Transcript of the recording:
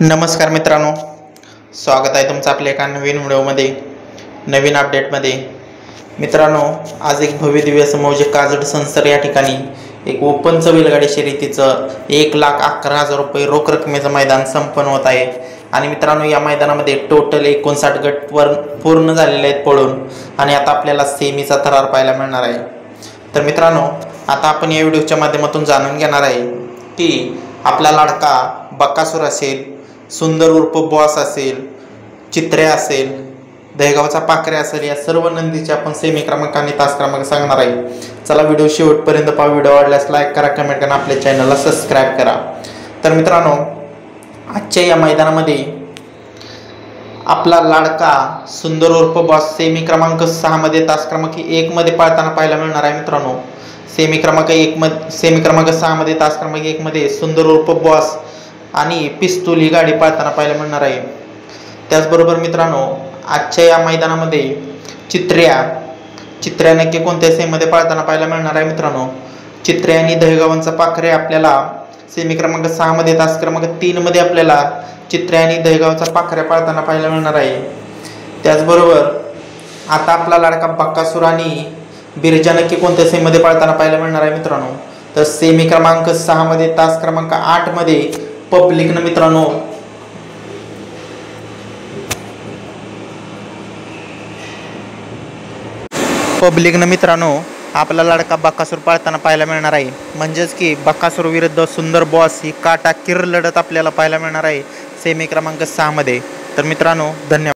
नमस्कार मित्रांनो, स्वागत आहे तुमचं आपल्या एका नवीन व्हिडिओमध्ये, नवीन अपडेटमध्ये। मित्रांनो, आज एक भव्य दिव्य असं मौजे काजड संसर या ठिकाणी एक ओपनचं बैलगाडी शर्यतीचं 1,11,000 रुपये रोख रकमेचं मैदान संपन्न होत आहे। आणि मित्रांनो, या मैदानामध्ये टोटल 59 गट पूर्ण झालेले आहेत पळून, आणि आता आपल्याला सेमीचा थरार पाहायला मिळणार आहे। तर मित्रांनो, आता आपण या व्हिडिओच्या माध्यमातून जाणून घेणार आहे की आपला लाडका बकासूर असेल, सुंदर उर्फ बॉस असेल, चित्र्या असेल, दहेगावचा पाखऱ्या असेल, या सर्व नंदीचे आपण सेमी क्रमांक आणि तास क्रमांक सांगणार आहे। चला व्हिडिओ शेवटपर्यंत पहा। व्हिडिओ आवडल्यास लाईक करा, कमेंट करा, आपल्या चॅनलला सबस्क्राईब करा। तर मित्रांनो, आजच्या या मैदानामध्ये आपला लाडका सुंदर उर्फ बॉस सेमी क्रमांक 6 मध्ये तास क्रमांक 1 मध्ये पळताना पाहायला मिळणार आहे। मित्रांनो, सेमी क्रमांक 6 मध्ये तास क्रमांक 1 मध्ये सुंदर उर्फ बॉस आणि पिस्तूल ही गाडी पळताना पाहायला मिळणार आहे। त्याचबरोबर मित्रांनो, आजच्या या मैदानामध्ये चित्र्या नक्की कोणत्या सेमीमध्ये पळताना पाहायला मिळणार आहे। मित्रांनो, चित्र्या आणि दहेगावांचा पाखरे आपल्याला सेमी क्रमांक 6 मध्ये तास क्रमांक 3 मध्ये आपल्याला चित्र्या आणि दहेगावचा पाखऱ्या पळताना पाहायला मिळणार आहे। त्याचबरोबर आता आपला लाडका बकासूर आणि बिरजा नक्की कोणत्या सेमीमध्ये पळताना पाहायला मिळणार आहे। मित्रांनो, तर सेमी क्रमांक 6 मध्ये तास क्रमांक 8 मध्ये पब्लिकनं मित्रांनो आपला लाडका बकासूर पळताना पाहायला मिळणार आहे। म्हणजेच की बकासूर विरुद्ध सुंदर बॉस ही काटाकीर लढत आपल्याला पाहायला मिळणार आहे सेमी क्रमांक 6 मध्ये। तर मित्रांनो, धन्यवाद।